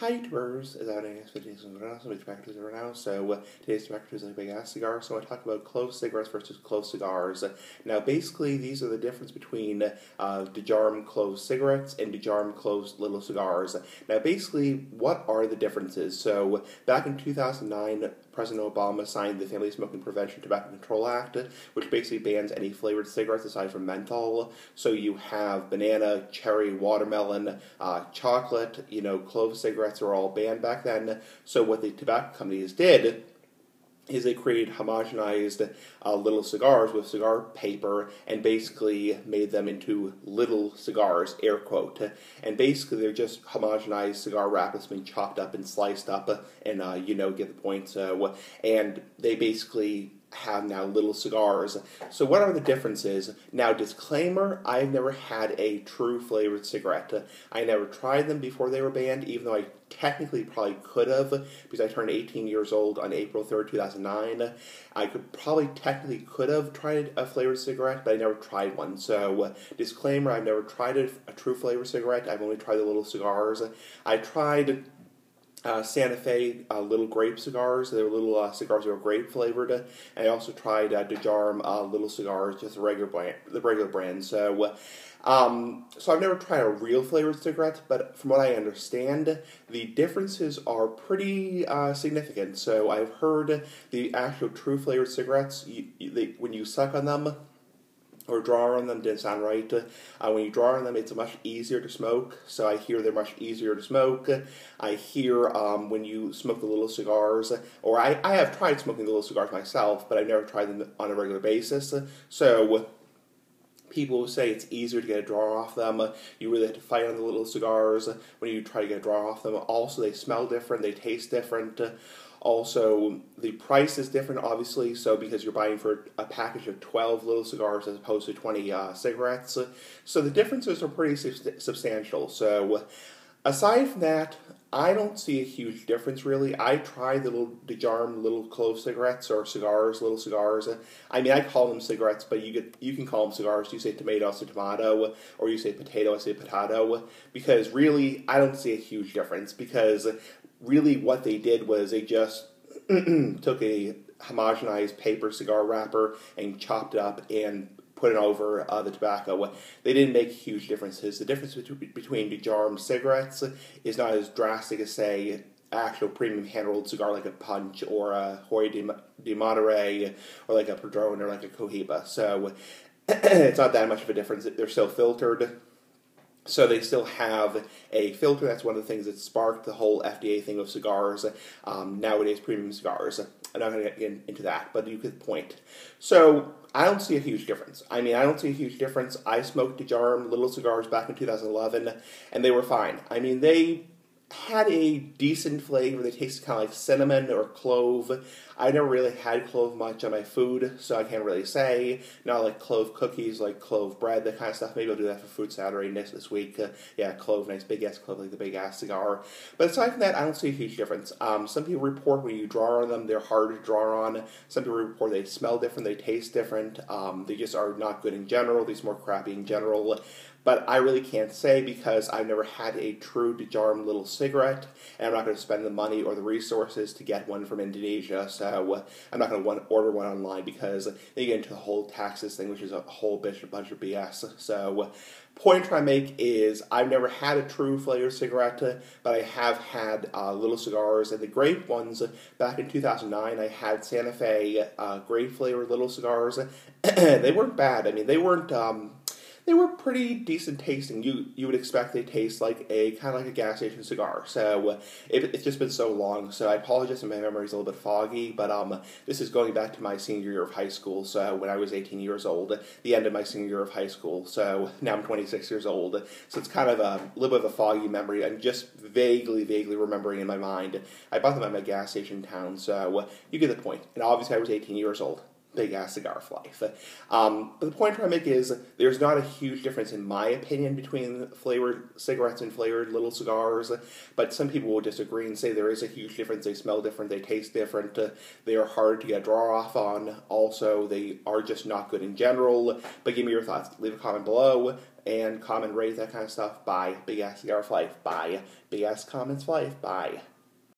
Hi, Tubers. Is that any expectations right now? So, we're back to right now. So, today's back to a big ass cigar. So, I want to talk about Clove cigarettes versus Clove cigars. Now, basically, these are the difference between DeJarm Clove cigarettes and DeJarm Clove little cigars. Now, basically, what are the differences? So, back in 2009, President Obama signed the Family Smoking Prevention Tobacco Control Act, which basically bans any flavored cigarettes aside from menthol. So you have banana, cherry, watermelon, chocolate, clove cigarettes are all banned back then. So what the tobacco companies did is they created homogenized little cigars with cigar paper and basically made them into little cigars, air quote. And basically they're just homogenized cigar wrap that's been chopped up and sliced up and, get the point. So, and they basically have now little cigars. So what are the differences? Now, disclaimer, I've never had a true flavored cigarette. I never tried them before they were banned, even though I technically probably could have, because I turned 18 years old on April 3rd, 2009. I technically could have tried a flavored cigarette, but I never tried one. So, disclaimer, I've never tried a true flavored cigarette. I've only tried the little cigars. I tried Santa Fe little grape cigars. They were little cigars that were grape flavored. And I also tried DeJarm little cigars, just the regular brand. So I've never tried a real flavored cigarette, but from what I understand, the differences are pretty significant. So I've heard the actual true flavored cigarettes, when you suck on them, or draw on them, didn't sound right. When you draw on them, it's much easier to smoke, so I hear they're much easier to smoke. I hear when you smoke the little cigars, or I have tried smoking the little cigars myself, but I've never tried them on a regular basis, so people say it's easier to get a draw off them. You really have to fight on the little cigars when you try to get a draw off them. Also, they smell different, they taste different. Also, the price is different, obviously, so because you're buying for a package of 12 little cigars as opposed to 20 cigarettes. So the differences are pretty substantial. So aside from that, I don't see a huge difference, really. I tried the little DeJarm little clove cigarettes, or cigars, little cigars. I mean, I call them cigarettes, but you can call them cigars. You say tomato, I say tomato, or you say potato, I say potato. Because really, I don't see a huge difference, because really what they did was they just took a homogenized paper cigar wrapper and chopped it up and put it over the tobacco. They didn't make huge differences. The difference between DeJarm cigarettes is not as drastic as, say, actual premium hand-rolled cigar like a Punch or a Hoy de Monterey or like a Padron or like a Cohiba. So it's not that much of a difference. They're still filtered. So they still have a filter. That's one of the things that sparked the whole FDA thing of cigars, nowadays premium cigars. I'm not going to get into that, but you get the point. So I don't see a huge difference. I don't see a huge difference. I smoked DeJarm little cigars back in 2011, and they were fine. They had a decent flavor. They tasted kind of like cinnamon or clove. I never really had clove much on my food, so I can't really say. Not like clove cookies, like clove bread, that kind of stuff. Maybe I'll do that for Food Saturday this week. Clove, nice big ass clove, like the big ass cigar. But aside from that, I don't see a huge difference. Some people report when you draw on them, they're hard to draw on. Some people report they smell different, they taste different. They just are not good in general. These more crappy in general. But I really can't say, because I've never had a true DeJarm little cigarette, and I'm not going to spend the money or the resources to get one from Indonesia, so I'm not going to order one online, because they get into the whole taxes thing, which is a whole bunch of BS. So point I'm trying to make is I've never had a true flavored cigarette, but I have had little cigars, and the grape ones, back in 2009, I had Santa Fe grape flavored little cigars. They weren't bad. They were pretty decent tasting. You would expect they taste like a kind of like a gas station cigar. So it's just been so long. So I apologize if my memory is a little bit foggy. But this is going back to my senior year of high school. So when I was 18 years old, the end of my senior year of high school. So now I'm 26 years old. So it's kind of a little bit of a foggy memory. I'm just vaguely remembering in my mind. I bought them at my gas station in town. So you get the point. And obviously I was 18 years old. Big ass cigar for life. But the point I'm trying to make is there's not a huge difference, in my opinion, between flavored cigarettes and flavored little cigars. But some people will disagree and say there is a huge difference. They smell different. They taste different. They are hard to get a draw off on. Also, they are just not good in general. But give me your thoughts. Leave a comment below. and comment, rate, that kind of stuff. Bye. Big Ass Cigar for life. Bye. Big Ass comments for life. Bye.